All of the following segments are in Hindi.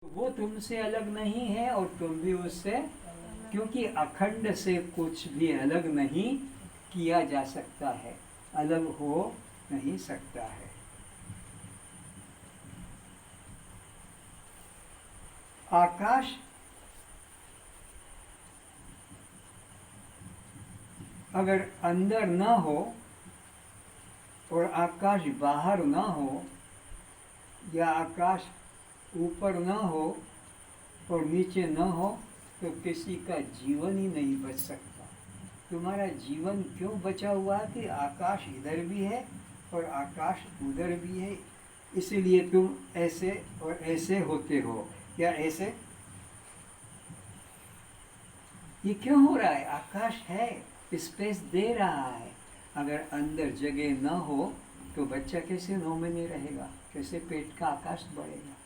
वो तुमसे अलग नहीं है और तुम भी उससे, क्योंकि अखंड से कुछ भी अलग नहीं किया जा सकता है, अलग हो नहीं सकता है। आकाश अगर अंदर न हो और आकाश बाहर न हो, या आकाश ऊपर न हो और नीचे न हो, तो किसी का जीवन ही नहीं बच सकता। तुम्हारा जीवन क्यों बचा हुआ है कि आकाश इधर भी है और आकाश उधर भी है, इसीलिए तुम ऐसे और ऐसे होते हो, या ऐसे। ये क्यों हो रहा है? आकाश है, स्पेस दे रहा है। अगर अंदर जगह न हो तो बच्चा कैसे 9 महीने रहेगा, कैसे पेट का आकाश बढ़ेगा?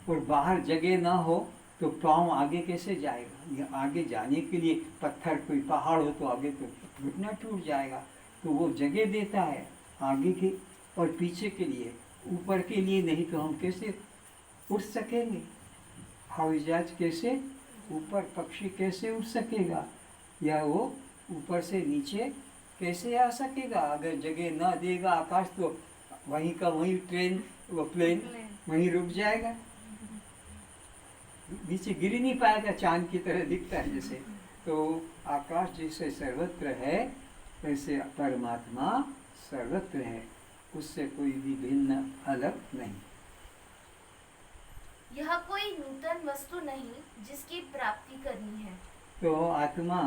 और बाहर जगह ना हो तो पाँव आगे कैसे जाएगा? ये आगे जाने के लिए पत्थर, कोई पहाड़ हो तो आगे तो घुटना टूट जाएगा। तो वो जगह देता है आगे के और पीछे के लिए, ऊपर के लिए नहीं तो हम कैसे उड़ सकेंगे? हवाई जहाज कैसे ऊपर, पक्षी कैसे उड़ सकेगा, या वो ऊपर से नीचे कैसे आ सकेगा? अगर जगह ना देगा आकाश तो वहीं का वहीं ट्रेन, वो प्लेन वहीं रुक जाएगा, नीचे गिर ही नहीं पाएगा, चांद की तरह दिखता है जैसे। तो आकाश जैसे सर्वत्र है, वैसे परमात्मा सर्वत्र है, उससे कोई भी भिन्न अलग नहीं। यह कोई नूतन वस्तु नहीं जिसकी प्राप्ति करनी है। तो आत्मा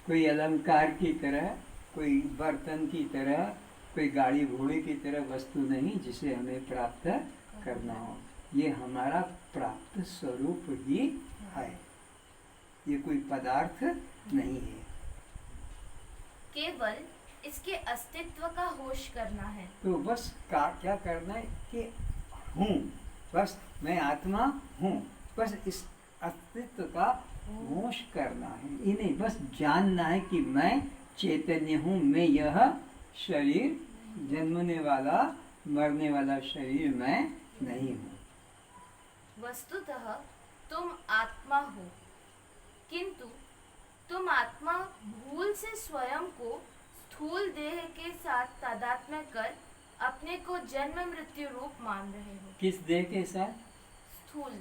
कोई अलंकार की तरह, कोई बर्तन की तरह, कोई गाड़ी घोड़े की तरह वस्तु नहीं जिसे हमें प्राप्त करना हो। ये हमारा प्राप्त स्वरूप ही है, ये कोई पदार्थ नहीं है। केवल इसके अस्तित्व का होश करना है। तो बस क्या करना है कि हूँ, बस मैं आत्मा हूँ, बस इस अस्तित्व का होश करना है। ये नहीं, बस जानना है कि मैं चैतन्य हूँ, मैं यह शरीर, जन्मने वाला मरने वाला शरीर मैं नहीं हूँ। वस्तुतः तुम आत्मा हो, किंतु तुम आत्मा भूल से स्वयं को स्थूल देह के साथ तादात्म्य कर अपने को जन्म मृत्यु रूप मान रहे हो। किस देह के साथ? स्थूल।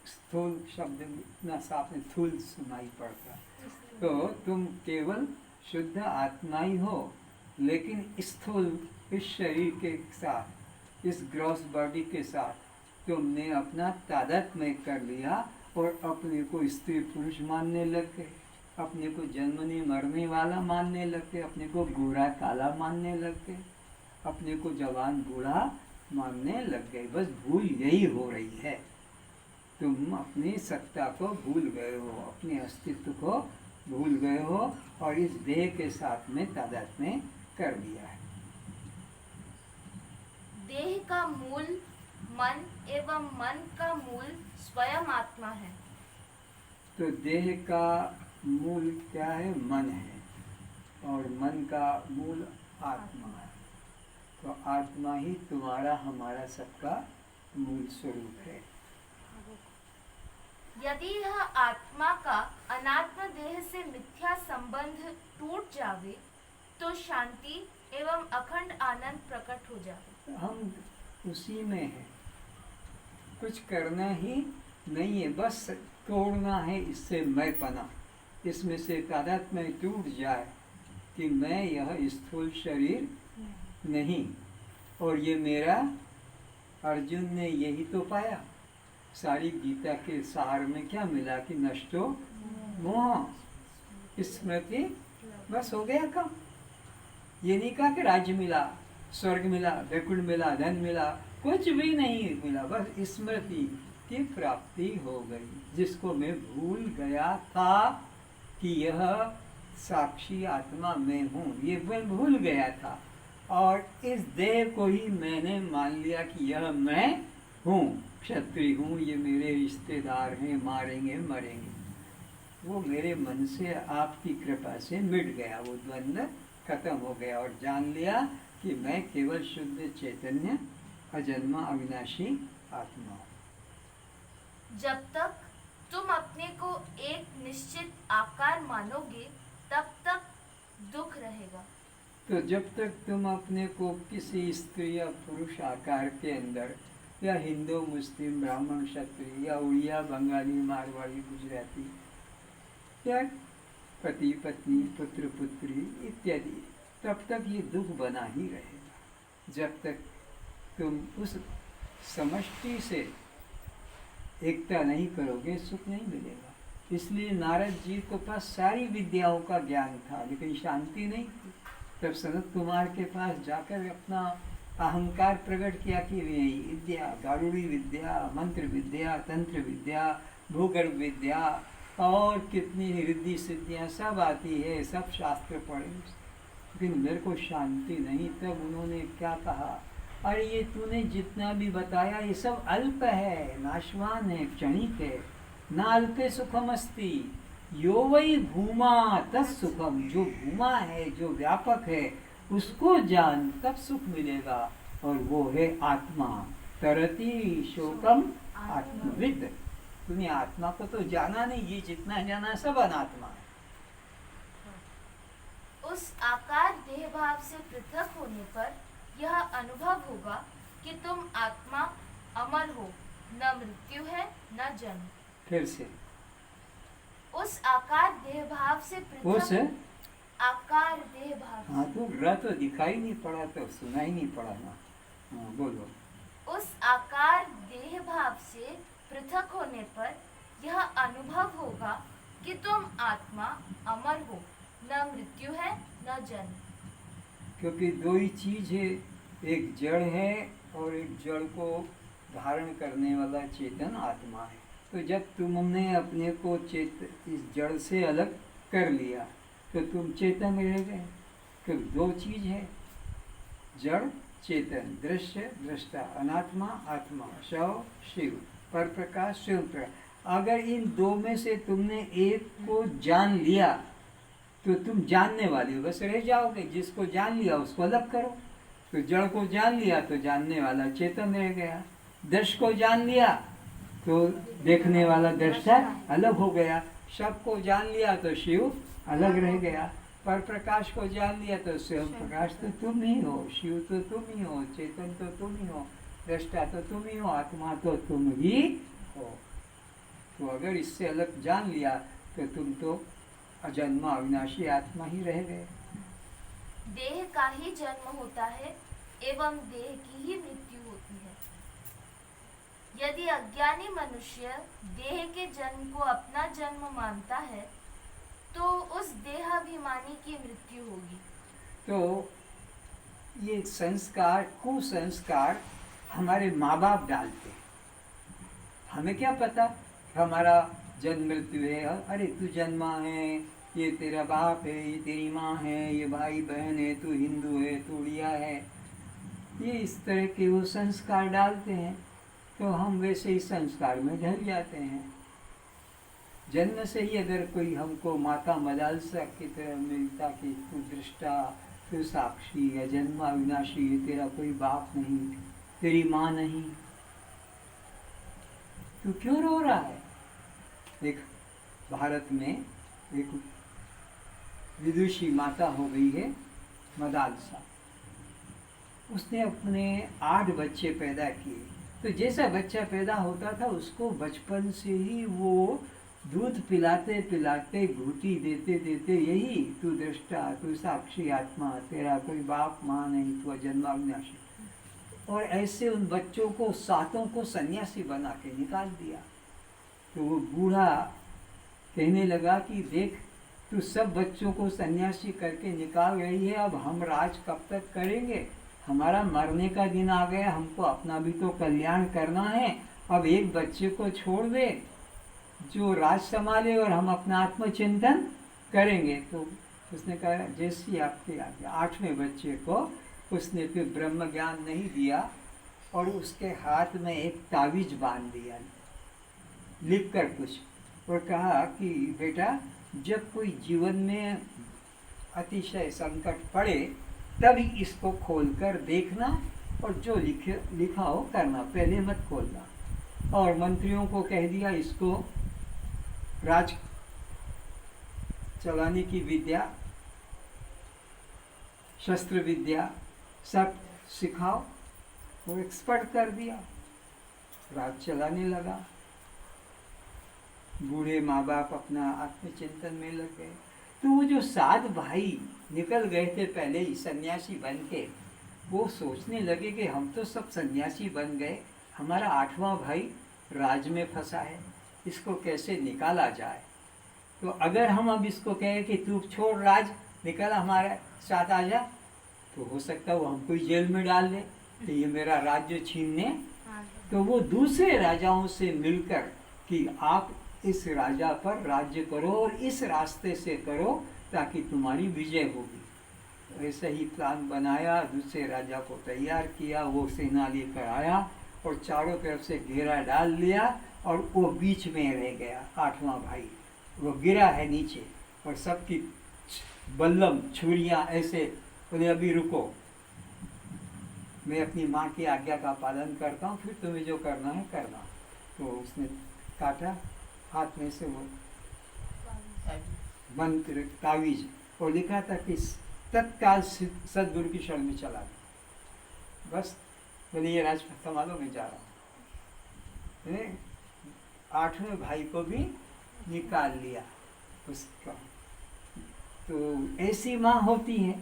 स्थूल शब्द इतना साफ में स्थूल सुनाई पड़ता। तो तुम केवल शुद्ध आत्मा ही हो, लेकिन स्थूल इस शरीर के साथ, इस ग्रॉस बॉडी के साथ तुमने अपना तादात्म्य कर लिया और अपने को स्त्री पुरुष मानने लग गए, अपने को जन्मने मरने वाला मानने लग गए, अपने को गोरा काला मानने लग गए, अपने को जवान बूढ़ा मानने लग गए। बस भूल यही हो रही है, तुम अपनी सत्ता को भूल गए हो, अपने अस्तित्व को भूल गए हो और इस देह के साथ में तादात्म्य कर दिया है। देह का मूल मन एवं मन का मूल स्वयं आत्मा है। तो देह का मूल क्या है? मन है, और मन का मूल आत्मा है। तो आत्मा ही तुम्हारा हमारा सबका मूल स्वरूप है। यदि यह आत्मा का अनात्म देह से मिथ्या संबंध टूट जावे तो शांति एवं अखंड आनंद प्रकट हो जावे। हम उसी में हैं, कुछ करना ही नहीं है, बस तोड़ना है इससे मैंपना, इसमें से तादात्म्य टूट जाए कि मैं यह स्थूल शरीर नहीं, और ये मेरा। अर्जुन ने यही तो पाया, सारी गीता के सार में क्या मिला कि नष्टो मोह स्मृति, बस हो गया काम। ये नहीं कहा कि राज्य मिला, स्वर्ग मिला, वैकुंठ मिला, धन मिला, कुछ भी नहीं मिला, बस स्मृति की प्राप्ति हो गई, जिसको मैं भूल गया था कि यह साक्षी आत्मा मैं हूँ, ये मैं भूल गया था, और इस देह को ही मैंने मान लिया कि यह मैं हूँ, क्षत्रिय हूँ, ये मेरे रिश्तेदार हैं, मारेंगे मरेंगे। वो मेरे मन से आपकी कृपा से मिट गया, वो द्वंद्व खत्म हो गया, और जान लिया कि मैं केवल शुद्ध चैतन्य अजन्मा अविनाशी आत्मा हो। जब तक तुम अपने को एक निश्चित आकार मानोगे तब तक दुख रहेगा। तो जब तक तुम अपने को किसी स्त्री या पुरुष आकार के अंदर, या हिंदू मुस्लिम ब्राह्मण क्षत्रिय या उड़िया बंगाली मारवाड़ी गुजराती, या पति पत्नी पुत्र पुत्री इत्यादि, तब तक ये दुख बना ही रहेगा। जब तक तुम उस समष्टि से एकता नहीं करोगे सुख नहीं मिलेगा। इसलिए नारद जी के पास सारी विद्याओं का ज्ञान था, लेकिन शांति नहीं थी। तब सनत कुमार के पास जाकर अपना अहंकार प्रकट किया कि विद्या, गारुड़ी विद्या, मंत्र विद्या, तंत्र विद्या, भूगर्भ विद्या और कितनी रिद्धि सिद्धियाँ सब आती है, सब शास्त्र पढ़े, लेकिन मेरे को शांति नहीं। तब उन्होंने क्या कहा, अरे ये तूने जितना भी बताया ये सब अल्प है, नाशवान है, क्षणिक है। ना अल्पे सुखम अस्ति, यो वही भूमा तत्सुखम। जो भूमा है, जो व्यापक है, उसको जान तब सुख मिलेगा, और वो है आत्मा। तरति शोकम आत्मविद। तूने आत्मा को तो जाना नहीं, ये जितना जाना सब अनात्मा है। उस आकार देह भाव से पृथक होने पर यह अनुभव होगा कि तुम आत्मा अमर हो, न मृत्यु है न जन्म। फिर से उस आकार देह भाव से उस पृथक आकार देह भाव हाँ, तो र तो दिखाई नहीं पड़ा तो सुना ही नहीं पड़ा ना। हाँ, बोलो। उस आकार देह भाव से पृथक होने पर यह अनुभव होगा कि तुम आत्मा अमर हो, न मृत्यु है न जन्म। क्योंकि दो ही चीज है, एक जड़ है और एक जड़ को धारण करने वाला चेतन आत्मा है। तो जब तुमने अपने को इस जड़ से अलग कर लिया तो तुम चेतन रह गए। तो दो चीज है, जड़ चेतन, दृश्य दृष्टा, अनात्मा आत्मा, शव शिव, पर प्रकाश शिव प्रकाश। अगर इन दो में से तुमने एक को जान लिया तो तुम जानने वाले हो, बस रह जाओगे। जिसको जान लिया उसको अलग करो। तो जड़ को जान लिया तो जानने वाला चेतन रह गया। दृश्य को जान लिया तो देखने वाला दृष्टा अलग हो गया। शव को जान लिया तो शिव अलग रह गया। पर प्रकाश को जान लिया तो शिव प्रकाश तो तुम ही हो, शिव तो तुम ही हो, चेतन तो तुम ही हो, दृष्टा तो तुम ही हो, आत्मा तो तुम ही हो। तो अगर इससे अलग जान लिया तो तुम तो अजन्मा अविनाशी आत्मा ही रह गए। देह का ही जन्म होता है एवं देह की ही मृत्यु होती है। यदि अज्ञानी मनुष्य देह के जन्म को अपना जन्म मानता है तो उस देहाभिमानी की मृत्यु होगी। तो ये संस्कार, कुसंस्कार हमारे माँ बाप डालते हैं। हमें क्या पता हमारा जन्म मृत्यु है। अरे तू जन्मा है, ये तेरा बाप है, ये तेरी माँ है, ये भाई बहन है, तू हिंदू है, तू उड़िया है। ये इस तरह के वो संस्कार डालते हैं तो हम वैसे ही संस्कार में ढल जाते हैं। जन्म से ही अगर कोई हमको माता मदालसा की तरह मिलता कि तू दृष्टा, तू साक्षी, अजन्मा अविनाशी, तेरा कोई बाप नहीं, तेरी माँ नहीं, तू क्यों रो रहा है? एक भारत में एक विदुषी माता हो गई है मदालसा। उसने अपने 8 बच्चे पैदा किए। तो जैसा बच्चा पैदा होता था उसको बचपन से ही वो दूध पिलाते पिलाते, घूटी देते देते, यही तू दृष्टा, तू साक्षी आत्मा, तेरा कोई बाप माँ नहीं, तू अजन्मा अविनाशी। और ऐसे उन बच्चों को 7 को सन्यासी बना के निकाल दिया। तो वो बूढ़ा कहने लगा कि देख, तू सब बच्चों को सन्यासी करके निकाल रही है, अब हम राज कब तक करेंगे? हमारा मरने का दिन आ गया, हमको अपना भी तो कल्याण करना है। अब एक बच्चे को छोड़ दे जो राज संभाले और हम अपना आत्मचिंतन करेंगे। तो उसने कहा जैसी आपकी आज्ञा। 8वें बच्चे को उसने फिर ब्रह्म ज्ञान नहीं दिया और उसके हाथ में एक तावीज बांध दिया लिख कर कुछ, और कहा कि बेटा जब कोई जीवन में अतिशय संकट पड़े तभी इसको खोलकर देखना और जो लिखा हो करना, पहले मत खोलना। और मंत्रियों को कह दिया इसको राज चलाने की विद्या, शस्त्र विद्या सब सिखाओ। वो एक्सपर्ट कर दिया, राज चलाने लगा। बूढ़े माँ बाप अपना आत्मचिंतन में लग गए। तो वो जो 7 भाई निकल गए थे पहले ही सन्यासी बन के, वो सोचने लगे कि हम तो सब सन्यासी बन गए, हमारा 8वां भाई राज में फंसा है, इसको कैसे निकाला जाए। तो अगर हम अब इसको कहें कि तू छोड़ राज, निकल हमारे साथ आ जा, तो हो सकता है वो हमको ही जेल में डाल दे, तो ये मेरा राज्य छीनने। तो वो दूसरे राजाओं से मिलकर कि आप इस राजा पर राज्य करो और इस रास्ते से करो ताकि तुम्हारी विजय होगी। ऐसे ही प्लान बनाया, दूसरे राजा को तैयार किया, वो सेना लेकर आया और चारों तरफ से घेरा डाल लिया और वो बीच में रह गया 8वां भाई। वो गिरा है नीचे और सबकी बल्लम छुरियां ऐसे बोले अभी रुको, मैं अपनी माँ की आज्ञा का पालन करता हूँ, फिर तुम्हें जो करना है करना। तो उसने काटा हाथ में से वो मंत्र तावीज और लिखा था कि तत्काल सदगुरु की शरण में चला गया। बस बोले ये राज संभालो, मैं जा रहा हूँ। 8वें भाई को भी निकाल लिया उसका। तो ऐसी माँ होती है।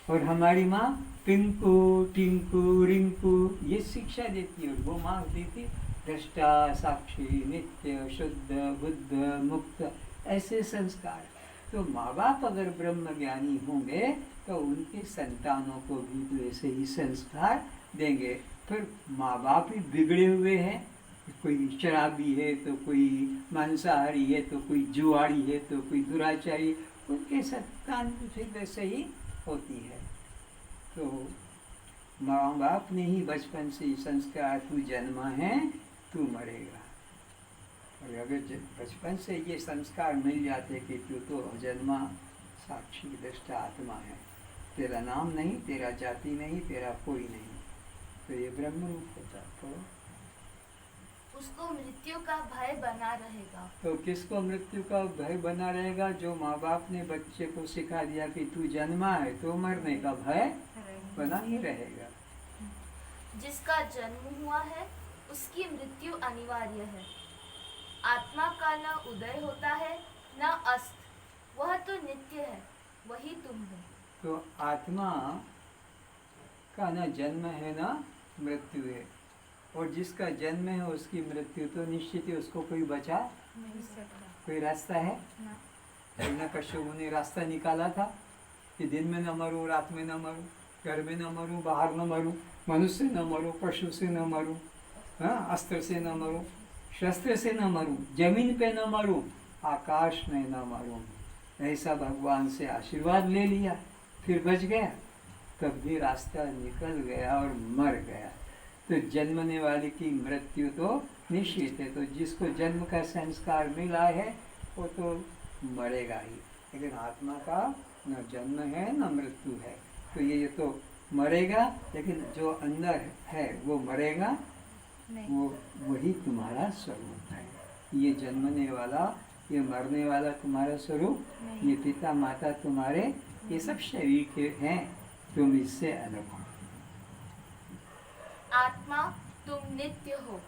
और हमारी माँ पिंकू टिंकू रिंकू ये शिक्षा देती है। वो माँ होती थी दृष्टा साक्षी नित्य शुद्ध बुद्ध मुक्त, ऐसे संस्कार। तो माँ बाप अगर ब्रह्म ज्ञानी होंगे तो उनके संतानों को भी ऐसे ही संस्कार देंगे। फिर माँ बाप ही बिगड़े हुए हैं, कोई शराबी है तो कोई मांसाहारी है तो कोई जुआड़ी है तो कोई दुराचारी, उनके संतान फिर वैसे ही होती है। तो माँ बाप ने ही बचपन से ही संस्कार, तू जन्मा है तू मरेगा। और अगर बचपन से ये संस्कार मिल जाते कि तू तो जन्मा साक्षी दृष्टा आत्मा है, तेरा नाम नहीं, तेरा जाति नहीं, तेरा कोई नहीं, तो ये ब्रह्म रूप होता। तो उसको मृत्यु का भय बना रहेगा। तो किसको मृत्यु का भय बना रहेगा? जो माँ बाप ने बच्चे को सिखा दिया कि तू जन्मा है तो मरने का भय बना ही रहेगा। जिसका जन्म हुआ है उसकी मृत्यु अनिवार्य है। आत्मा का न उदय होता है न अस्त, वह तो नित्य है, वही तुम हो। तो आत्मा का न जन्म है न मृत्यु है, और जिसका जन्म है उसकी मृत्यु तो निश्चित है, उसको कोई बचा नहीं सकता। कोई रास्ता है? हिरण्यकश्यप ने रास्ता निकाला था कि दिन में न मरूं, रात में न मरूं, घर में न मरूं, बाहर न मरूं, मनुष्य न मरूं, पशु से न मरूं, हाँ, अस्त्र से न मरूं, शस्त्र से न मरूं, जमीन पे न मरूं, आकाश में न मरूं। ऐसा भगवान से आशीर्वाद ले लिया, फिर बच गया। तब भी रास्ता निकल गया और मर गया। तो जन्मने वाले की मृत्यु तो निश्चित है। तो जिसको जन्म का संस्कार मिला है वो तो मरेगा ही, लेकिन आत्मा का न जन्म है न मृत्यु है। तो ये तो मरेगा, लेकिन जो अंदर है वो मरेगा नहीं। वो वही तुम्हारा स्वरूप है। ये जन्मने वाला, ये मरने वाला तुम्हारा स्वरूप, ये पिता माता तुम्हारे, ये सब शरीर के हैं, तुम इससे अलग हो। आत्मा तुम नित्य हो,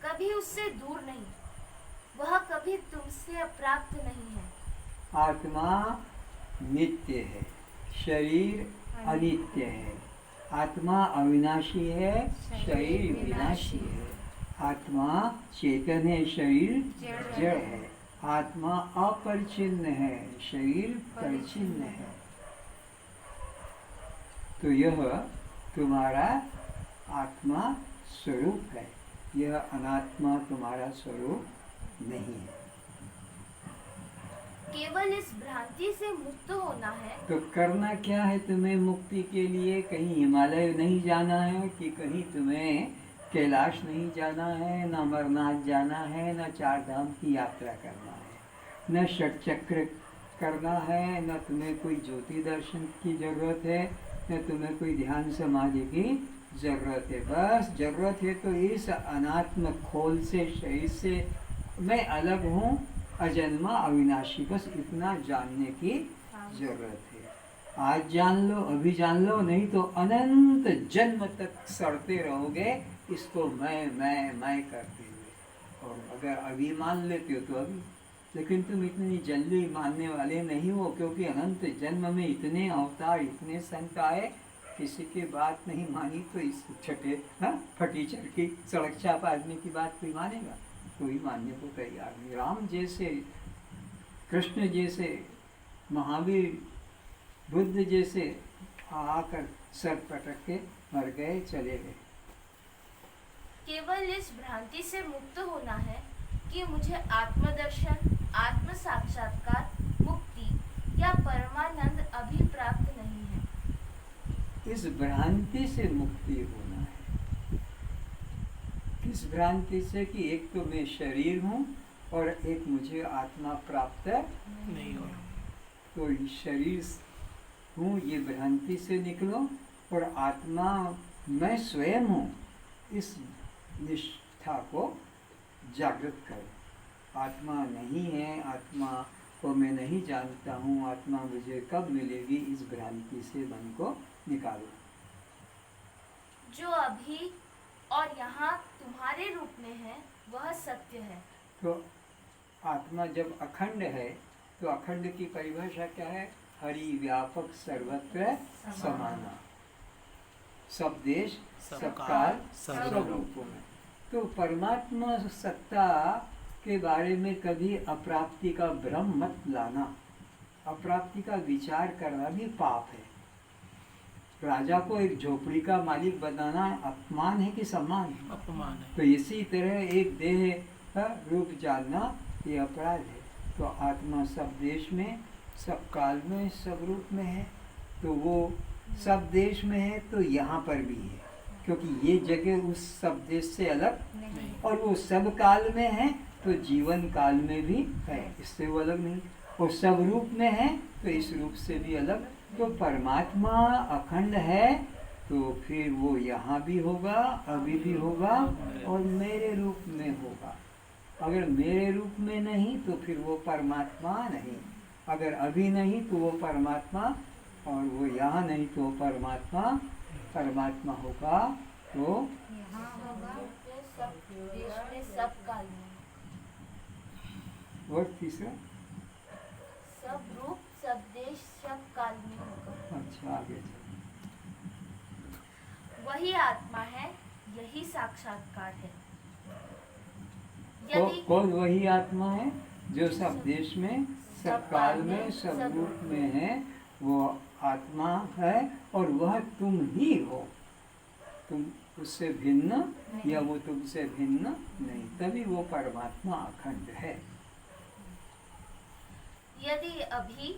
कभी उससे दूर नहीं, वह कभी तुमसे अप्राप्त नहीं है। आत्मा नित्य है, शरीर अनित्य है। आत्मा अविनाशी है, शरीर विनाशी है। आत्मा चेतन है, शरीर जड़ है। आत्मा अपरिचिन्न है, शरीर परिचिन्न है। तो यह तुम्हारा आत्मा स्वरूप है, यह अनात्मा तुम्हारा स्वरूप नहीं है। केवल इस भ्रांति से मुक्त होना है। तो करना क्या है तुम्हें मुक्ति के लिए? कहीं हिमालय नहीं जाना है कि कहीं तुम्हें कैलाश नहीं जाना है, न अमरनाथ जाना है, न 4 धाम की यात्रा करना है, न षटचक्र करना है, न तुम्हें कोई ज्योति दर्शन की जरूरत है, न तुम्हें कोई ध्यान समाधि की जरूरत है, बस जरूरत है तो इस अनात्म खोल से, शरीर से मैं अलग हूँ, अजन्मा अविनाशी, बस इतना जानने की जरूरत है। आज जान लो, अभी जान लो, नहीं तो अनंत जन्म तक सड़ते रहोगे इसको मैं करते हुए। और अगर अभी मान लेते हो तो अभी, लेकिन तुम इतनी जल्दी मानने वाले नहीं हो, क्योंकि अनंत जन्म में इतने अवतार, इतने संत आए, किसी की बात नहीं मानी तो इस छठे फटी चरकी सड़क छाप आदमी की बात कोई मानेगा? कोई मानने को तैयार नहीं। राम जैसे, कृष्ण जैसे, महावीर, बुद्ध जैसे आकर सर पटक के मर गए, चले गए। केवल इस भ्रांति से मुक्त होना है कि मुझे आत्मदर्शन, आत्म साक्षात्कार, मुक्ति या परमानंद अभी प्राप्त नहीं है। इस भ्रांति से मुक्ति होना है। किस भ्रांति से? कि एक तो मैं शरीर हूँ और एक मुझे आत्मा प्राप्त नहीं हो। तो शरीर हूँ ये भ्रांति से निकलो, और आत्मा मैं स्वयं हूँ इस निष्ठा को जागृत करो। आत्मा नहीं है, आत्मा को मैं नहीं जानता हूँ, आत्मा मुझे कब मिलेगी, इस भ्रांति से मन को निकालो। जो अभी और यहाँ तुम्हारे रूप में है वह सत्य है। तो आत्मा जब अखंड है तो अखंड की परिभाषा क्या है? हरि व्यापक सर्वत्र समाना, सब देश, सब काल, सब रूपों में। तो परमात्मा सत्ता के बारे में कभी अप्राप्ति का भ्रम मत लाना। अप्राप्ति का विचार करना भी पाप है। राजा को एक झोपड़ी का मालिक बनाना अपमान है कि सम्मान है? अपमान है। तो इसी तरह एक देह का रूप जानना ये अपराध है। तो आत्मा सब देश में, सब काल में, सब रूप में है। तो वो सब देश में है तो यहाँ पर भी है, क्योंकि ये जगह उस सब देश से अलग नहीं। और वो सब काल में है तो जीवन काल में भी है, इससे वो अलग नहीं। और सब रूप में है तो इस रूप से भी अलग। तो परमात्मा अखंड है तो फिर वो यहाँ भी होगा, अभी भी होगा और मेरे रूप में होगा। अगर मेरे रूप में नहीं तो फिर वो परमात्मा नहीं। अगर अभी नहीं तो वो परमात्मा, और वो यहाँ नहीं तो परमात्मा परमात्मा होगा। तो यहाँ होगा सब देश में, सब काल में। और तीसरा, सब रूप, सब देश, सब काल में होगा। अच्छा आगे चलो। वही आत्मा है, यही साक्षात्कार है। तो कौन वही आत्मा है? जो सब देश में, सब काल में, सब रूप में है, वो आत्मा है। और वह तुम ही हो, तुम उससे भिन्न या वो तुमसे भिन्न नहीं, तभी वो परमात्मा अखंड है। यदि अभी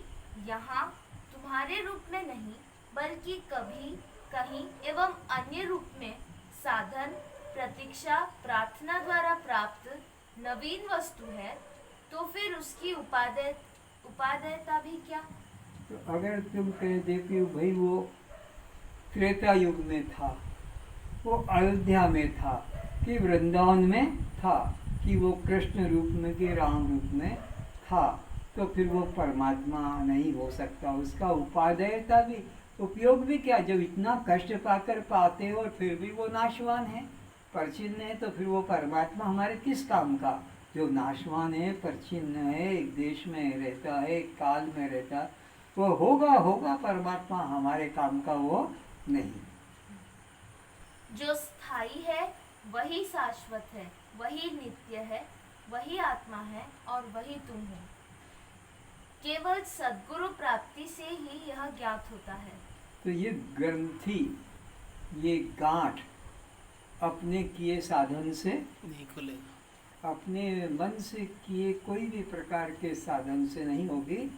यहाँ तुम्हारे रूप में नहीं बल्कि कभी कहीं एवं अन्य रूप में साधन, प्रतीक्षा, प्रार्थना द्वारा प्राप्त नवीन वस्तु है तो फिर उसकी उपादेयता भी क्या? तो अगर तुम कह देती हो भाई वो त्रेता युग में था, वो अयोध्या में था, कि वृंदावन में था, कि वो कृष्ण रूप में कि राम रूप में था, तो फिर वो परमात्मा नहीं हो सकता। उसका उपादेयता भी, उपयोग भी क्या? जब इतना कष्ट पाकर पाते हो और फिर भी वो नाशवान है, परचिन्न है, तो फिर वो परमात्मा हमारे किस काम का? जो नाशवान है, परचिन्न है, एक देश में रहता है, एक काल में रहता है, वो होगा परमात्मा हमारे काम का वो नहीं। जो स्थायी है वही शाश्वत है, वही नित्य है, वही आत्मा है और वही तुम हो। केवल सद्गुरु प्राप्ति से ही यह ज्ञात होता है। तो ये ग्रंथि, ये गांठ अपने किए साधन से नहीं खुलेगा। अपने मन से किए कोई भी प्रकार के साधन से नहीं होगी।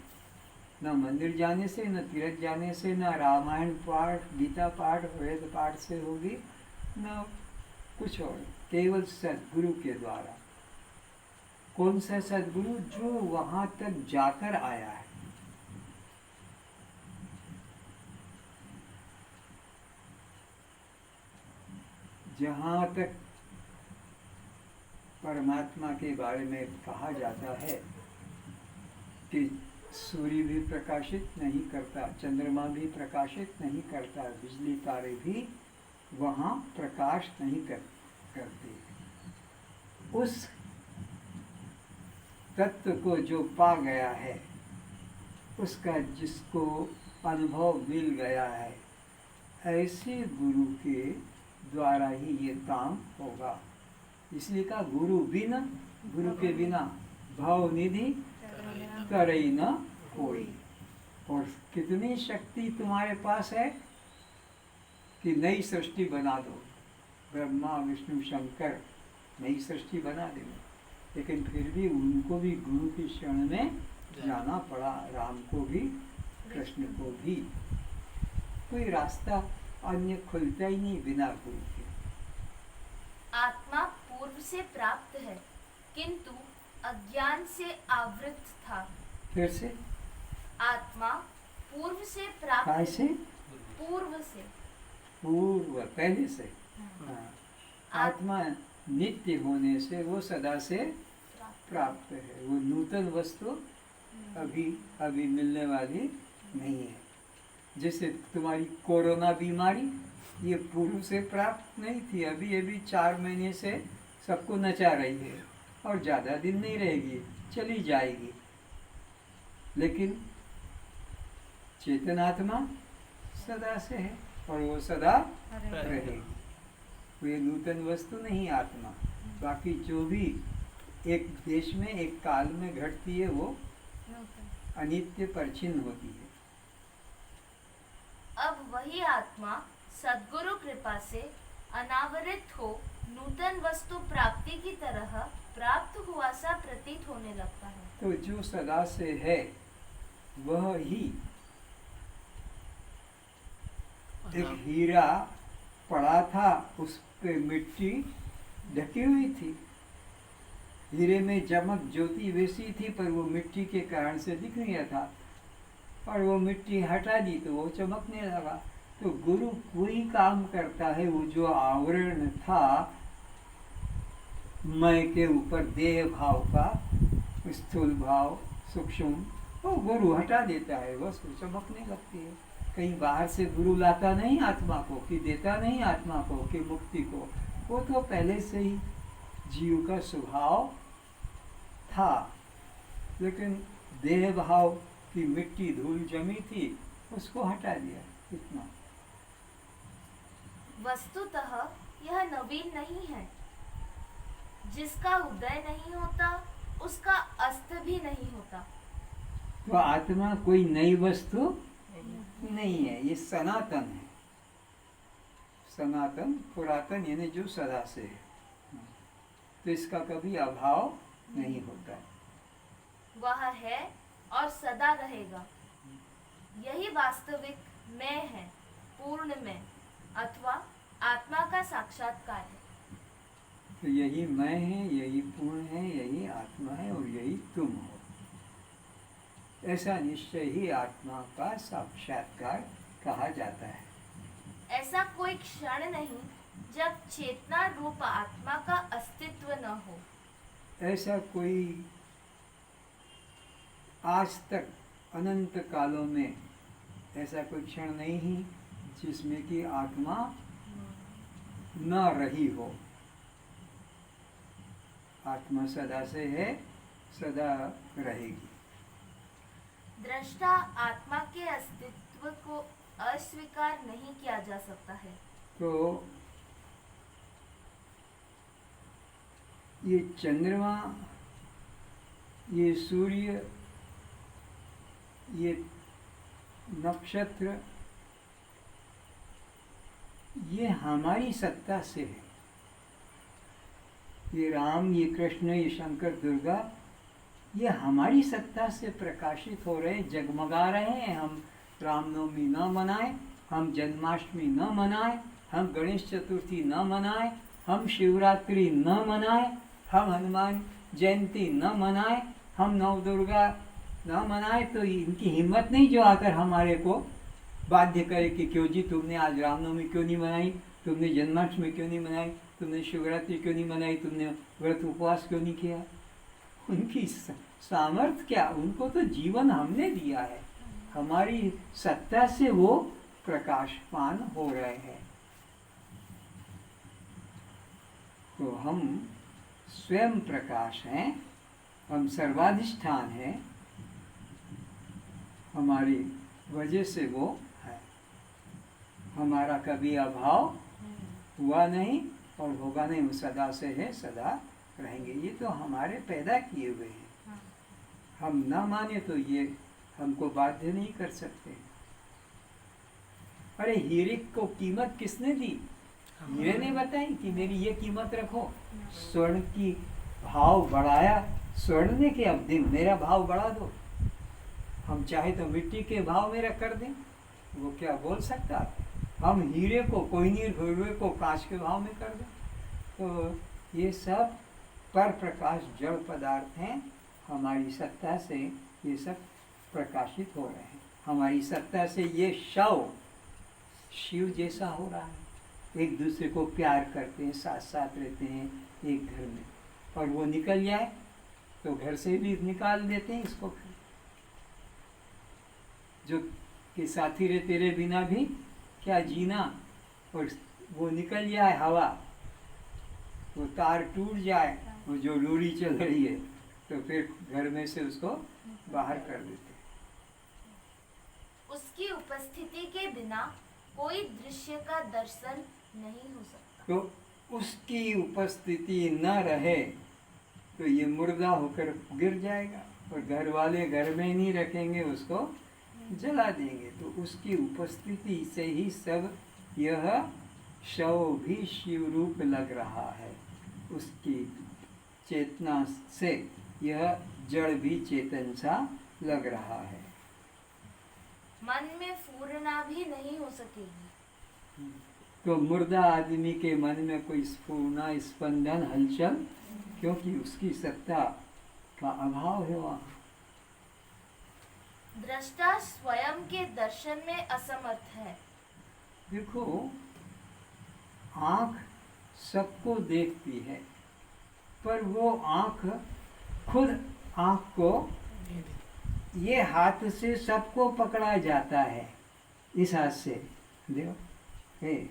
न मंदिर जाने से, न तीर्थ जाने से, न रामायण पाठ, गीता पाठ, वेद पाठ से होगी, न कुछ और, केवल सद्गुरु के द्वारा। कौन सा सद्गुरु? जो वहाँ तक जाकर आया है। जहाँ तक परमात्मा के बारे में कहा जाता है कि सूर्य भी प्रकाशित नहीं करता, चंद्रमा भी प्रकाशित नहीं करता, बिजली तारे भी वहाँ प्रकाश नहीं करते। उस तत्व को जो पा गया है, उसका जिसको अनुभव मिल गया है, ऐसे गुरु के द्वारा ही ये काम होगा। इसलिए कहा गुरु बिना, गुरु के बिना भाव निधि करे न कोई। और कितनी शक्ति तुम्हारे पास है कि नई सृष्टि बना दो, ब्रह्मा विष्णु शंकर नई सृष्टि बना देंगे, लेकिन फिर भी उनको भी गुरु की शरण में जाना पड़ा, राम को भी कृष्ण को भी। कोई रास्ता अन्य खुलता ही नहीं बिना गुरु के। आत्मा पूर्व से प्राप्त है, किंतु अज्ञान से आवृत था। फिर से आत्मा पूर्व से प्राप्त, कैसे? पूर्व से, पूर्व पहले से। हाँ। आत्मा नित्य होने से वो सदा से प्राप्त है, वो नूतन वस्तु अभी मिलने वाली नहीं है। जैसे तुम्हारी कोरोना बीमारी, ये पूर्व से प्राप्त नहीं थी, अभी 4 महीने से सबको नचा रही है और ज़्यादा दिन नहीं रहेगी, चली जाएगी। लेकिन चेतन आत्मा सदा से है और वो सदा रहेगी। वे नूतन वस्तु नहीं आत्मा। बाकी जो भी एक देश में एक काल में घटती है वो अनित्य परछिन्न होती है। अब वही आत्मा सद्गुरु कृपा से अनावरित हो नूतन वस्तु प्राप्ति की तरह प्राप्त हुआ सा प्रतीत होने लगता है। तो जो सदा से है वह ही एक हीरा पड़ा था, उस पे मिट्टी ढकी हुई थी, हीरे में चमक ज्योति वैसी थी, पर वो मिट्टी के कारण से दिख नहीं रहा था, और वो मिट्टी हटा दी तो वो चमकने लगा। तो गुरु कोई काम करता है, वो जो आवरण था मैं के ऊपर देह भाव का, स्थूल भाव सूक्ष्म, वो गुरु हटा देता है, बस वो चमकने लगती है। कहीं बाहर से गुरु लाता नहीं आत्मा को, कि देता नहीं आत्मा को कि मुक्ति को, वो तो पहले से ही जीव का स्वभाव था। लेकिन देह भाव की मिट्टी धूल जमी थी, उसको हटा दिया, इतना। वस्तुतः यह नवीन नहीं है। जिसका उदय नहीं होता उसका अस्त भी नहीं होता। तो आत्मा कोई नई वस्तु नहीं है, ये सनातन है। सनातन पुरातन यानी जो सदा से है, तो इसका कभी अभाव नहीं होता। वह है और सदा रहेगा। यही वास्तविक मैं है, पूर्ण मैं अथवा आत्मा का साक्षात्कार है। तो यही मैं है, यही पूर्ण है, यही आत्मा है और यही तुम हो। ऐसा निश्चय ही आत्मा का साक्षात्कार कहा जाता है। ऐसा कोई क्षण नहीं जब चेतना रूप आत्मा का अस्तित्व न हो। ऐसा कोई आज तक अनंत कालों में ऐसा कोई क्षण नहीं ही जिसमें कि आत्मा न रही हो। आत्मा सदा से है, सदा रहेगी। दृष्टा आत्मा के अस्तित्व को अस्वीकार नहीं किया जा सकता है। तो ये चंद्रमा, ये सूर्य, ये नक्षत्र, ये हमारी सत्ता से है। ये राम, ये कृष्ण, ये शंकर, दुर्गा, ये हमारी सत्ता से प्रकाशित हो रहे, जगमगा रहे हैं। हम रामनवमी न मनाएं, हम जन्माष्टमी न मनाएं, हम गणेश चतुर्थी न मनाएं, हम शिवरात्रि न मनाएं, हम हनुमान जयंती न मनाएं, हम नवदुर्गा न मनाएं, तो इनकी हिम्मत नहीं जो आकर हमारे को बाध्य करे कि क्यों जी तुमने आज रामनवमी क्यों नहीं मनाई, तुमने जन्माष्टमी क्यों नहीं मनाई, तुमने शिवरात्रि क्यों नहीं मनाई, तुमने व्रत उपवास क्यों नहीं किया? उनकी सामर्थ्य क्या, उनको तो जीवन हमने दिया है, हमारी सत्ता से वो प्रकाशमान हो रहे हैं। तो हम स्वयं प्रकाश हैं, हम सर्वाधिष्ठान हैं, हमारी वजह से वो है। हमारा कभी अभाव हुआ नहीं और होगा नहीं, वो सदा से है, सदा रहेंगे। ये तो हमारे पैदा किए हुए हैं, हम ना माने तो ये हमको बाध्य नहीं कर सकते। अरे हीरे को कीमत किसने दी? हीरे ने बताई कि मेरी ये कीमत रखो। स्वर्ण की भाव बढ़ाया स्वर्ण ने कि अब दिन मेरा भाव बढ़ा दो। हम चाहे तो मिट्टी के भाव में कर दें, वो क्या बोल सकता है? हम हीरे को, कोई नहीं हीरे को कांच के भाव में कर दें। तो ये सब पर प्रकाश जड़ पदार्थ हैं, हमारी सत्ता से ये सब प्रकाशित हो रहे हैं। हमारी सत्ता से ये शव शिव जैसा हो रहा है, एक दूसरे को प्यार करते हैं, साथ साथ रहते हैं एक घर में, और वो निकल जाए तो घर से भी निकाल देते हैं इसको। जो कि साथी रहे तेरे बिना भी क्या जीना, और वो निकल जाए हवा, वो तार टूट जाए, वो जो डोरी चल रही है, तो फिर घर में से उसको बाहर कर देते। उसकी उपस्थिति के बिना कोई दृश्य का दर्शन नहीं हो सकता। तो उसकी उपस्थिति न रहे तो ये मुर्दा होकर गिर जाएगा, और घर वाले घर में नहीं रखेंगे, उसको जला देंगे। तो उसकी उपस्थिति से ही सब यह शव भी शिव रूप लग रहा है। उसकी चेतना से यह जड़ भी चेतन सा लग रहा है। मन में स्फुरना भी नहीं हो सकेगी। तो मुर्दा आदमी के मन में कोई स्फुरना, स्पंदन, हलचल, क्योंकि उसकी सत्ता का अभाव है वहाँ। दृष्टा स्वयं के दर्शन में असमर्थ है। देखो, आँख सबको देखती है, पर वो आँख खुद आँख को ये हाथ से सबको पकड़ा जाता है, इस हाथ से देखो, ये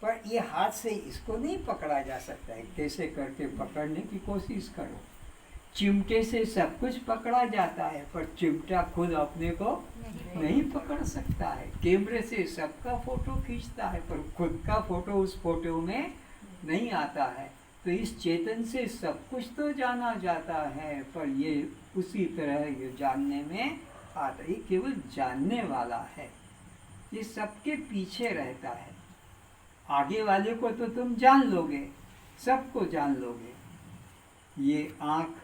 पर ये हाथ से इसको नहीं पकड़ा जा सकता है। कैसे करके पकड़ने की कोशिश करो। चिमटे से सब कुछ पकड़ा जाता है, पर चिमटा खुद अपने को नहीं पकड़ सकता है। कैमरे से सबका फोटो खींचता है, पर खुद का फोटो उस फोटो में नहीं आता है। तो इस चेतन से सब कुछ तो जाना जाता है, पर ये उसी तरह ये जानने में आता है। केवल जानने वाला है, ये सबके पीछे रहता है। आगे वाले को तो तुम जान लोगे, सबको जान लोगे। ये आँख,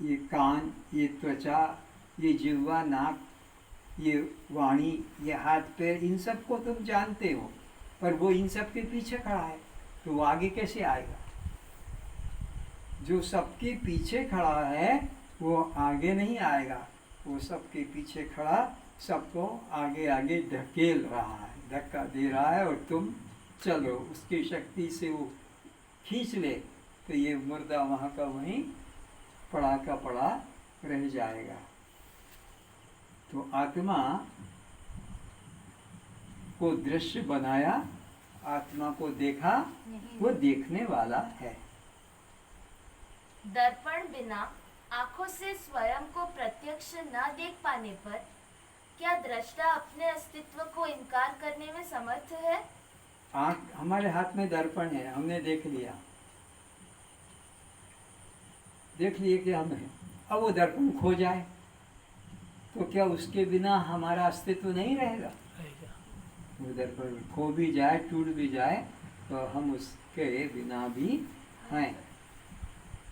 ये कान, ये त्वचा, ये जिह्वा, नाक, ये वाणी, ये हाथ पैर, इन सबको तुम जानते हो, पर वो इन सब के पीछे खड़ा है, तो वो आगे कैसे आएगा? जो सबके पीछे खड़ा है वो आगे नहीं आएगा, वो सबके पीछे खड़ा सबको आगे आगे धकेल रहा है, धक्का दे रहा है, और तुम चलो, उसकी शक्ति से वो खींच ले, तो ये मुर्दा वहाँ का वहीं पड़ा का पड़ा रह जाएगा। तो आत्मा को दृश्य बनाया, आत्मा को देखा, वो देखने वाला है। दर्पण बिना आंखों से स्वयं को प्रत्यक्ष न देख पाने पर क्या दृष्टा अपने अस्तित्व को इनकार करने में समर्थ है? आँख, हमारे हाथ में दर्पण है, हमने देख लिया, देख लिए कि हम हैं। अब वो दर्पण खो जाए तो क्या उसके बिना हमारा अस्तित्व नहीं रहेगा? वो दर्पण खो भी जाए, टूट भी जाए, तो हम उसके बिना भी हैं।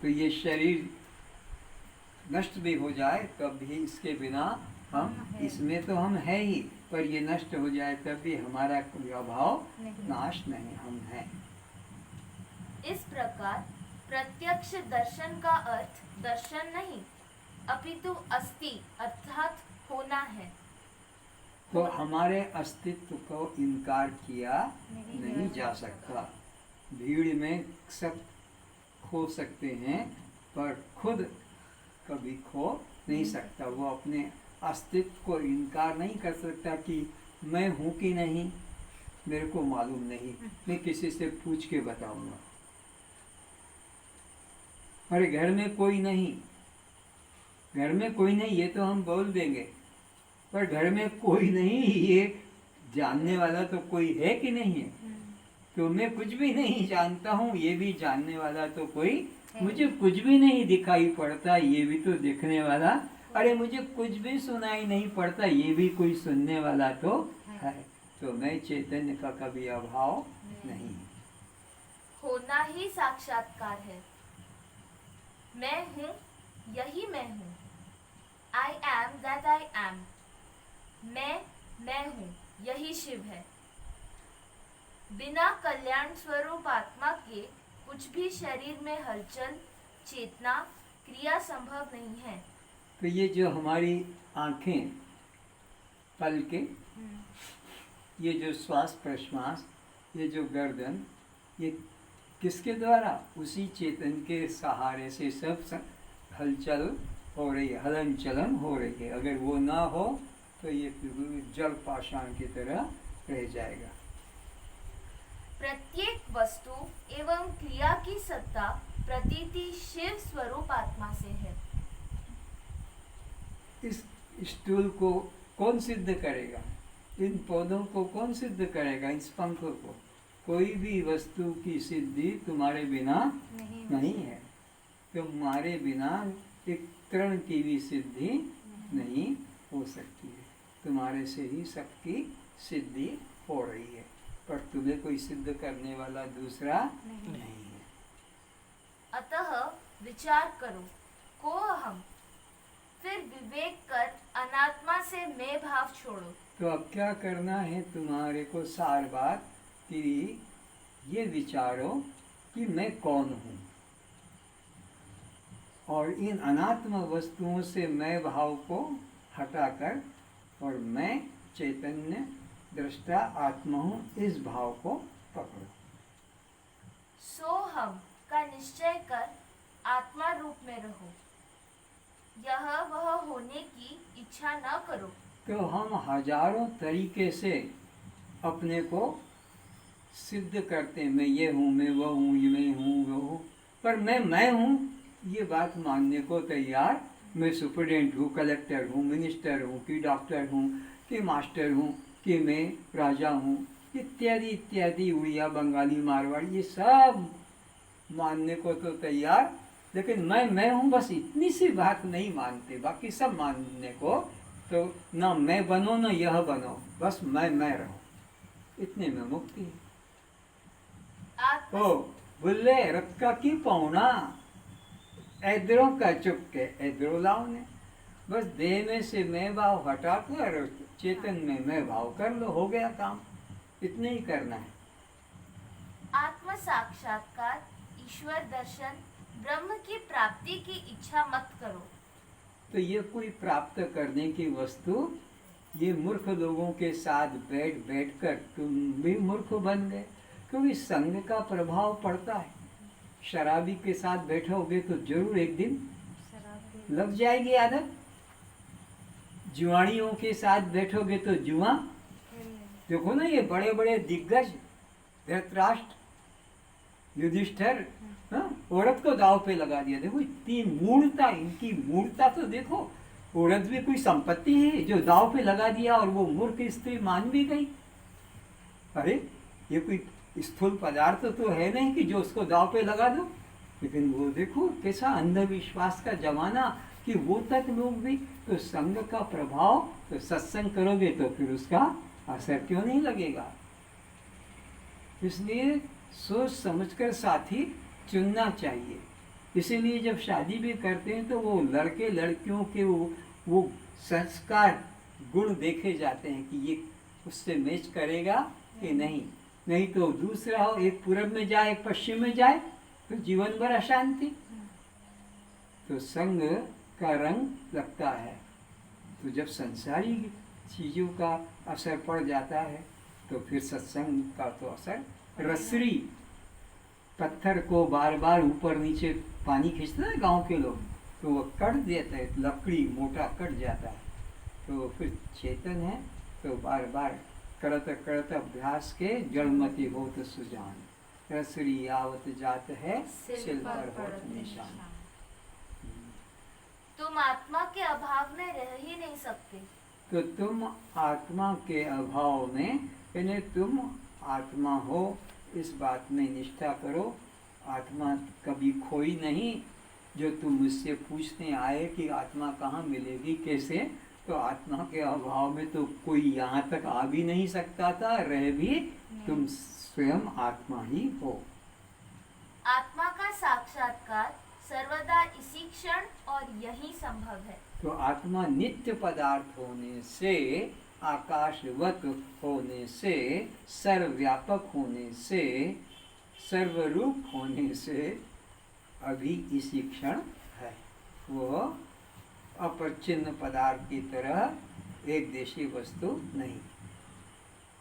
तो ये शरीर नष्ट भी हो जाए तब भी इसके बिना हम, इसमें तो हम है ही, पर ये नष्ट हो जाए तब भी हमारा कोई अभाव नाश नहीं, हम हैं। इस प्रकार प्रत्यक्ष दर्शन का अर्थ दर्शन नहीं, अपितु अस्ति अर्थात होना है। तो हमारे अस्तित्व को इनकार किया नहीं जा सकता। भीड़ में सब खो सकते हैं पर खुद कभी खो नहीं सकता। वो अपने अस्तित्व को इनकार नहीं कर सकता कि मैं हूँ कि नहीं मेरे को मालूम नहीं, मैं किसी से पूछ के बताऊंगा। अरे घर में कोई नहीं, घर में कोई नहीं ये तो हम बोल देंगे, पर घर में कोई नहीं ये जानने वाला तो कोई है कि नहीं है। तो मैं कुछ भी नहीं जानता हूँ ये भी जानने वाला तो कोई, मुझे कुछ भी नहीं दिखाई पड़ता ये भी तो देखने वाला, अरे मुझे कुछ भी सुनाई नहीं पड़ता ये भी कोई सुनने वाला तो है। तो मैं चैतन्य का कभी अभाव नहीं। होना ही साक्षात्कार है। मैं हूँ, यही मैं हूँ। I am that I am. मैं हूँ, यही शिव है। बिना कल्याण स्वरूप आत्मा के कुछ भी शरीर में हलचल, चेतना, क्रिया संभव नहीं है। तो ये जो हमारी आंखें, पलकें, ये जो श्वास प्रश्वास, ये जो गर्दन, ये किसके द्वारा? उसी चेतन के सहारे से सब हलचल हो रही है, हलन चलन हो रही है। अगर वो ना हो तो ये जल पाषाण की तरह रह जाएगा। प्रत्येक वस्तु एवं क्रिया की सत्ता प्रतीति शिव स्वरूप आत्मा से है। इस स्टूल को कौन सिद्ध करेगा? इन पौधों को कौन सिद्ध करेगा? इस पंखों को? कोई भी वस्तु की सिद्धि तुम्हारे बिना नहीं है। तुम्हारे बिना एक तृण की भी सिद्धि नहीं हो सकती है। तुम्हारे से ही सबकी सिद्धि हो रही है, पर तुम्हें कोई सिद्ध करने वाला दूसरा नहीं है। अतः विचार करो को अहम, फिर विवेक कर अनात्मा से मैं भाव छोड़ो। तो अब क्या करना है तुम्हारे को? सार बात कि ये विचारो कि मैं कौन हूँ, और इन अनात्म वस्तुओं से मैं भाव को हटाकर और मैं चैतन्य दृष्टा आत्मा हूँ इस भाव को पकड़ो। सो हम का निश्चय कर आत्मा रूप में रहो। यह वह होने की इच्छा न करो। तो हम हजारों तरीके से अपने को सिद्ध करते हैं, मैं ये हूँ, मैं वो हूँ, ये मैं हूँ, वो हूँ, पर मैं हूँ ये बात मानने को तैयार। मैं सुपरडेंट हूँ, कलेक्टर हूँ, मिनिस्टर हूँ, कि डॉक्टर हूँ, कि मास्टर हूँ, कि मैं राजा हूँ, इत्यादि इत्यादि, उड़िया, बंगाली, मारवाड़ी, ये सब मानने को तो तैयार, लेकिन मैं हूँ बस इतनी सी बात नहीं मानते। बाकी सब मानने को तो ना मैं बनो ना यह बनो, बस मैं रहो, इतने में मुक्ति है। ओ बुल्ले रक्का की पौना ऐदरों का चुपके ऐदरो लाओ ने, बस देह में से मैं भाव हटा कर चेतन में मैं भाव कर लो, हो गया काम। इतने ही करना है। आत्म साक्षात्कार, ईश्वर दर्शन, ब्रह्म की प्राप्ति की इच्छा मत करो। तो ये कोई प्राप्त करने की वस्तु, ये मूर्ख लोगों के साथ बैठ कर तुम भी मूर्ख बन गए, क्योंकि संग का प्रभाव पड़ता है। शराबी के साथ बैठोगे तो जरूर एक दिन लग जाएगी आदत। जुआड़ियों के साथ बैठोगे तो जुआ, देखो ना ये बड़े बड़े दिग्गज, धृतराष्ट्र, युधिष्ठिर, औरत को दाव पे लगा दिया। देखो इतनी मूर्खता, इनकी मूर्खता तो देखो। औरत भी कोई संपत्ति है जो दाव पे लगा दिया और वो मूर्ख स्त्री मान भी गई। अरे ये कोई स्थूल पदार्थ तो है नहीं कि जो उसको दाव पे लगा दो, लेकिन वो देखो कैसा अंधविश्वास का जमाना कि वो तक लोग भी। तो संग का प्रभाव, तो सत्संग करोगे तो फिर उसका असर क्यों नहीं लगेगा। इसलिए सोच समझकर साथी चुनना चाहिए। इसीलिए जब शादी भी करते हैं तो वो लड़के लड़कियों के वो संस्कार गुण देखे जाते हैं कि ये उससे मैच करेगा कि नहीं। नहीं तो दूसरा हो, एक पूरब में जाए एक पश्चिम में जाए तो जीवन भर अशांति। तो संग का रंग लगता है। तो जब संसारी चीजों का असर पड़ जाता है तो फिर सत्संग का तो असर, रसरी पत्थर को बार बार ऊपर नीचे पानी खींचते हैं गांव के लोग, तो वो कट देते हैं, लकड़ी मोटा कट जाता है, तो फिर चेतन है तो बार बार करत करत अभ्यास के जलमति होत सुजान, रसरी आवत जात है सिल पर होत निशान। तुम आत्मा के अभाव में रह ही नहीं सकते। तो तुम आत्मा के अभाव में, यानी तुम आत्मा हो इस बात में निष्ठा करो। आत्मा कभी खोई नहीं। जो तुम मुझसे पूछने आए कि आत्मा कहाँ मिलेगी कैसे, तो आत्मा के अभाव में तो कोई यहाँ तक आ भी नहीं सकता था, रह भी तुम स्वयं आत्मा ही हो। आत्मा का साक्षात्कार सर्वदा इसी क्षण और यही संभव है। तो आत्मा नित्य पदार्थ होने से, आकाशवत होने से, सर्वव्यापक होने से, सर्वरूप होने से अभी इसी क्षण है। वो अपरिच्छिन्न पदार्थ की तरह एक देशी वस्तु नहीं।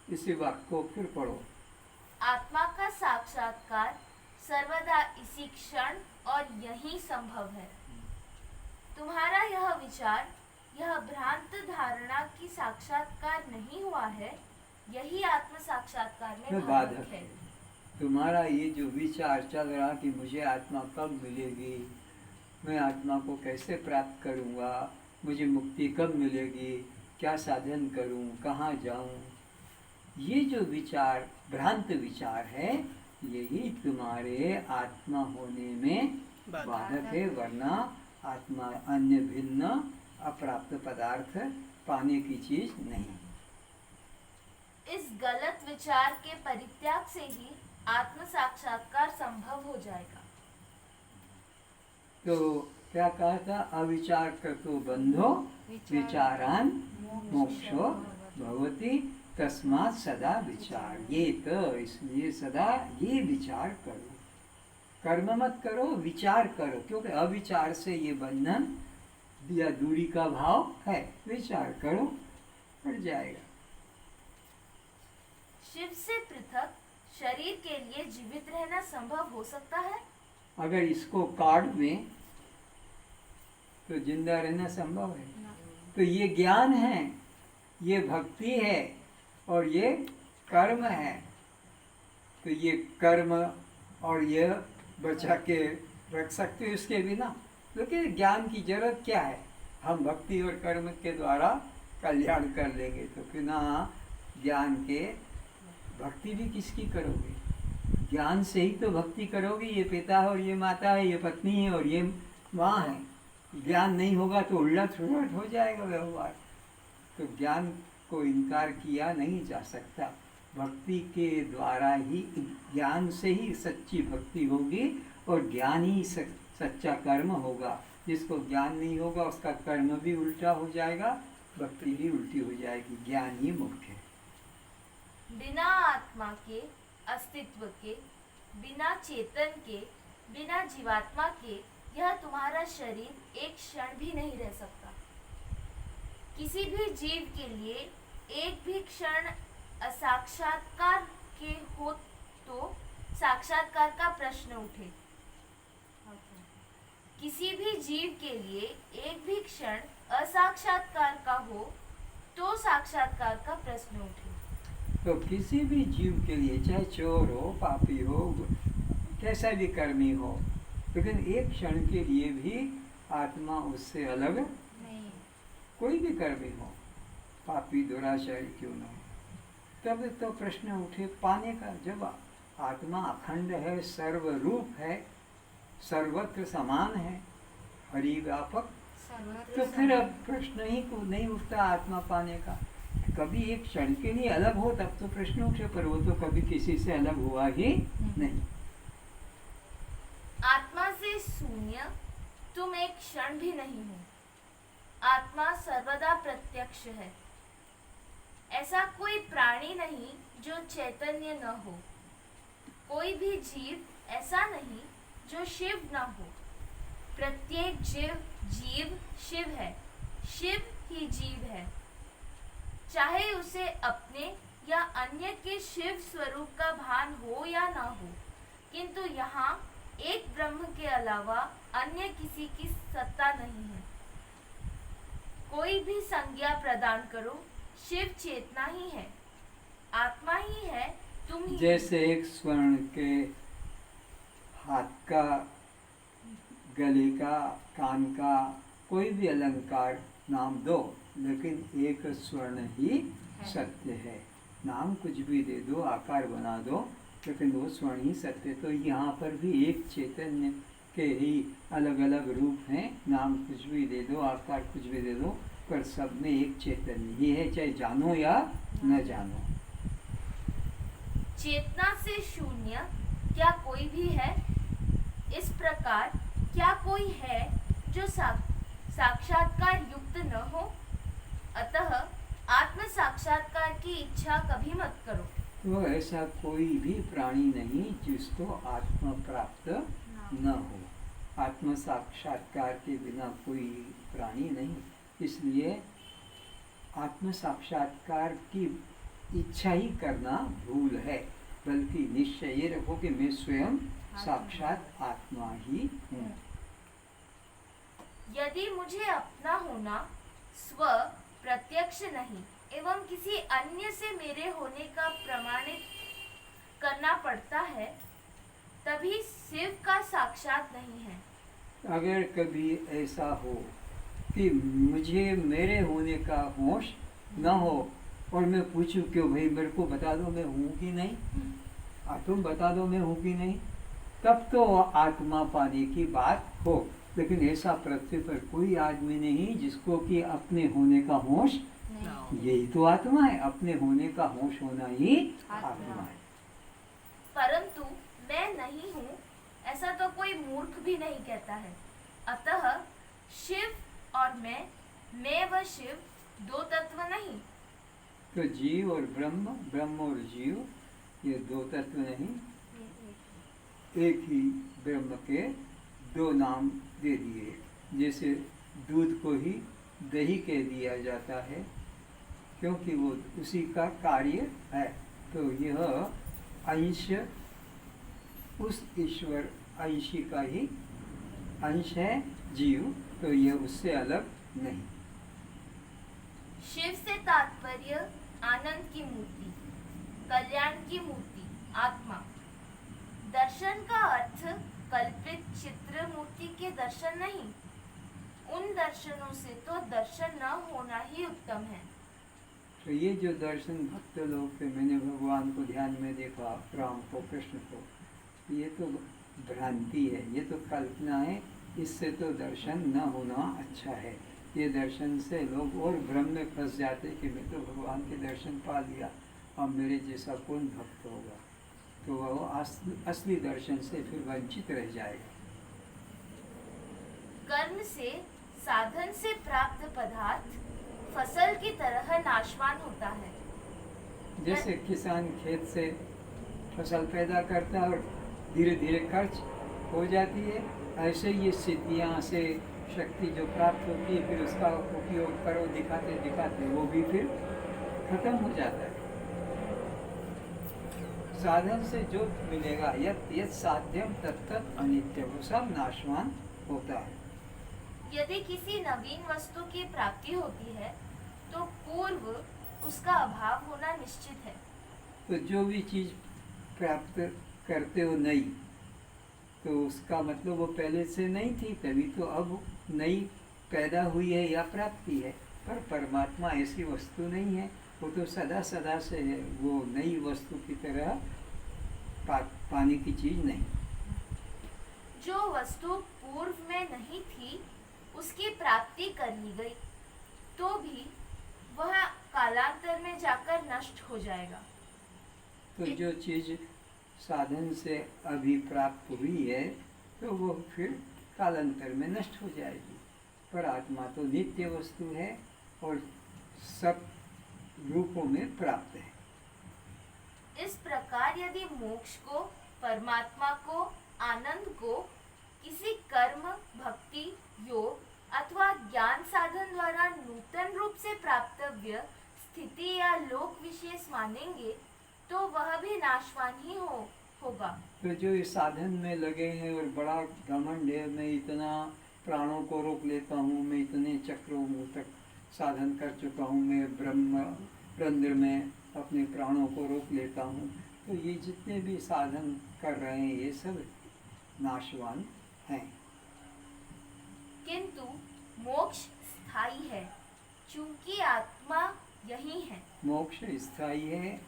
इसी वाक्य को फिर पढ़ो। आत्मा का साक्षात्कार सर्वदा इसी क्षण और यही संभव है। तुम्हारा यह विचार, यह भ्रांत धारणा की साक्षात्कार नहीं हुआ है, यही आत्म साक्षात्कार में बाधक है। तुम्हारा ये जो विचार चल रहा कि मुझे आत्मा कब मिलेगी, मैं आत्मा को कैसे प्राप्त करूँगा, मुझे मुक्ति कब मिलेगी, क्या साधन करूँ, कहाँ जाऊँ, ये जो विचार भ्रांत विचार है, यही तुम्हारे आत्मा होने में बाधक है। वरना आत्मा अन्य भिन्न अप्राप्त पदार्थ, पाने की चीज नहीं। इस गलत विचार के परित्याग से ही आत्म साक्षात्कार संभव हो जाएगा। तो क्या कहा था? अविचार कर्तो बंधो विचारान मोक्षो भवति, तस्मात् सदा विचार। ये तो इसलिए सदा ये विचार करो, कर्म मत करो, विचार करो, क्योंकि अविचार से ये बंधन या दूरी का भाव है। विचार करो, हट जाएगा। शिव से पृथक शरीर के लिए जीवित रहना संभव हो सकता है? अगर इसको काट दें तो जिंदा रहना संभव है। तो ये ज्ञान है, ये भक्ति है और ये कर्म है। तो ये कर्म और ये बचा के रख सकते हो इसके बिना। लेकिन ज्ञान की जरूरत क्या है? हम भक्ति और कर्म के द्वारा कल्याण कर लेंगे। तो बिना ज्ञान के भक्ति भी किसकी करोगे? ज्ञान से ही तो भक्ति करोगे। ये पिता है और ये माता है, ये पत्नी है और ये माँ है। ज्ञान नहीं होगा तो उलट सुलट हो जाएगा व्यवहार। तो ज्ञान को इनकार किया नहीं जा सकता। भक्ति के द्वारा ही, ज्ञान से ही सच्ची भक्ति होगी और ज्ञान ही सच्चा कर्म होगा। जिसको ज्ञान नहीं होगा उसका कर्म भी उल्टा हो जाएगा, भक्ति भी उल्टी हो जाएगी। ज्ञान ही मुख्य है। बिना आत्मा के अस्तित्व के, बिना चेतन के, बिना जीवात्मा के यह तुम्हारा शरीर एक क्षण भी नहीं रह सकता। किसी भी जीव के लिए एक भी क्षण असाक्षात्कार के हो तो साक्षात्कार का प्रश्न उठे। किसी भी जीव के लिए एक भी क्षण असाक्षात्कार का हो तो साक्षात्कार का प्रश्न उठे। तो किसी भी जीव के लिए, चाहे चोर हो, पापी हो, कैसा भी कर्मी हो, लेकिन एक क्षण के लिए भी आत्मा उससे अलग नहीं। कोई भी कर्मी हो, पापी दुराचारी क्यों न हो, तब तो प्रश्न उठे पाने का। जब आत्मा अखंड है, सर्वरूप है, सर्वत्र समान है, हरिव्यापक, तो फिर अब प्रश्न ही को नहीं उठता आत्मा पाने का। कभी एक क्षण के लिए अलग हो तब तो प्रश्न उठे, पर वो तो कभी किसी से अलग हुआ ही नहीं। आत्मा से शून्य तुम एक क्षण भी नहीं हो। आत्मा सर्वदा प्रत्यक्ष है। ऐसा कोई प्राणी नहीं जो चैतन्य न हो, कोई भी जीव ऐसा नहीं जो शिव न हो। प्रत्येक जीव शिव है, शिव ही जीव है। चाहे उसे अपने या अन्य के शिव स्वरूप का भान हो या ना हो, किंतु यहाँ एक ब्रह्म के अलावा अन्य किसी की सत्ता नहीं है। कोई भी संज्ञा प्रदान करो, शिव चेतना ही है, आत्मा ही है, तुम ही। जैसे एक स्वर्ण के हाथ का, गले का, कान का कोई भी अलंकार नाम दो, लेकिन एक स्वर्ण ही सत्य है। नाम कुछ भी दे दो, आकार बना दो, लेकिन वो स्वर्ण ही सत्य। तो यहाँ पर भी एक चैतन्य के ही अलग अलग रूप हैं। नाम कुछ भी दे दो, आकार कुछ भी दे दो, पर सब में एक चैतन्य ही है, चाहे जानो या न जानो। चेतना से शून्य क्या कोई भी है? इस प्रकार क्या कोई है जो साक्षात्कार युक्त न हो? अतः आत्म साक्षात्कार की इच्छा कभी मत करो। तो ऐसा कोई भी प्राणी नहीं जिसको आत्मा प्राप्त न हो। आत्म साक्षात्कार के बिना कोई प्राणी नहीं। इसलिए आत्म साक्षात्कार की इच्छा ही करना भूल है, बल्कि निश्चय ये रखो कि मैं स्वयं साक्षात आत्मा ही हूँ। यदि मुझे अपना होना स्व प्रत्यक्ष नहीं एवं किसी अन्य से मेरे होने का प्रमाणित करना पड़ता है, तभी शिव का साक्षात नहीं है। अगर कभी ऐसा हो कि मुझे मेरे होने का होश न हो और मैं पूछूं क्यों भाई मेरे को बता दो मैं हूँ कि नहीं, तुम बता दो मैं हूँ कि नहीं, तब तो आत्मा पाने की बात हो। लेकिन ऐसा पृथ्वी पर कोई आदमी नहीं जिसको कि अपने होने का होश, यही तो आत्मा है। अपने होने का होश होना ही आत्मा है। परंतु मैं नहीं हूँ ऐसा तो कोई मूर्ख भी नहीं कहता है। अतः शिव और मैं व शिव दो तत्व नहीं। तो जीव और ब्रह्म, ब्रह्म और जीव, ये दो तत्व नहीं, एक ही ब्रह्म के दो नाम दे दिए। जैसे दूध को ही दही कह दिया जाता है क्योंकि वो उसी का कार्य है। तो यह अंश उस ईश्वर अंशी का ही अंश है जीव, तो यह उससे अलग नहीं। शिव से तात्पर्य आनंद की मूर्ति, कल्याण की मूर्ति, आत्मा। दर्शन का अर्थ कल्पित चित्र मूर्ति के दर्शन नहीं। उन दर्शनों से तो दर्शन न होना ही उत्तम है। तो ये जो दर्शन भक्त लोग थे, मैंने भगवान को ध्यान में देखा, राम को, कृष्ण को, ये तो भ्रांति है, ये तो कल्पना है। इससे तो दर्शन न होना अच्छा है। ये दर्शन से लोग और भ्रम में फंस जाते कि मैं तो भगवान के दर्शन पा लिया, अब मेरे जैसा कौन भक्त होगा। तो वह असली दर्शन से फिर वंचित रह जाएगा। कर्म से, साधन से प्राप्त पदार्थ फसल की तरह नाशवान होता है। जैसे किसान खेत से फसल पैदा करता है और धीरे धीरे खर्च हो जाती है, ऐसे ये सिद्धियाँ से शक्ति जो प्राप्त होती है, फिर उसका उपयोग करो दिखाते दिखाते वो भी फिर खत्म हो जाता है। साधन से जो मिलेगा यत् साध्यम तत्त अनित्य, वो सब नाशवान होता है। यदि किसी नवीन वस्तु की प्राप्ति होती है तो पूर्व उसका अभाव होना निश्चित है। तो जो भी चीज़ प्राप्त करते हो नई, तो उसका मतलब वो पहले से नहीं थी, तभी तो अब नई पैदा हुई है या प्राप्ति है। पर परमात्मा ऐसी वस्तु नहीं है, वो तो सदा सदा से है। वो नई वस्तु की तरह पाने की चीज़ नहीं। जो वस्तु पूर्व में नहीं थी उसकी प्राप्ति कर ली गई तो भी वह कालांतर में जाकर नष्ट हो जाएगा। तो जो चीज़ साधन से अभी प्राप्त हुई है तो वो फिर कालांतर में नष्ट हो जाएगी। पर आत्मा तो नित्य वस्तु है और सब रूपों में प्राप्त है। इस प्रकार यदि मोक्ष को, परमात्मा को, आनंद को किसी कर्म, भक्ति, योग अथवा ज्ञान साधन द्वारा नूतन रूप से प्राप्तव्य स्थिति या लोक विशेष मानेंगे तो वह भी नाशवान ही होगा। तो जो इस साधन में लगे हैं और बड़ा घमंड है, मैं इतना प्राणों को रोक लेता हूँ, मैं इतने चक्रों तक साधन कर चुका हूँ, मैं ब्रह्म रंध्र में अपने प्राणों को रोक लेता हूँ, तो ये जितने भी साधन कर रहे हैं ये सब नाशवान हैं। किंतु मोक्ष स्थायी है, क्योंकि आत्मा यही है। मोक्ष स्थायी है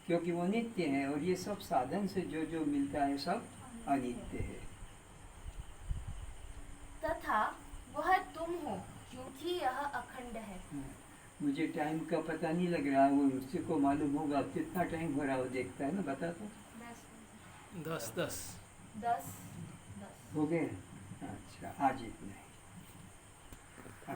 क्योंकि वो नित्य है, और ये सब साधन से जो जो मिलता है सब अनित्य है। तथा वह तुम हो, क्योंकि यह अखंड है। मुझे टाइम का पता नहीं लग रहा, वो उससे को मालूम होगा कितना टाइम हो रहा है, वो देखता है ना, बता तो। 10 10 10 हो गए? अच्छा, आज इतना है।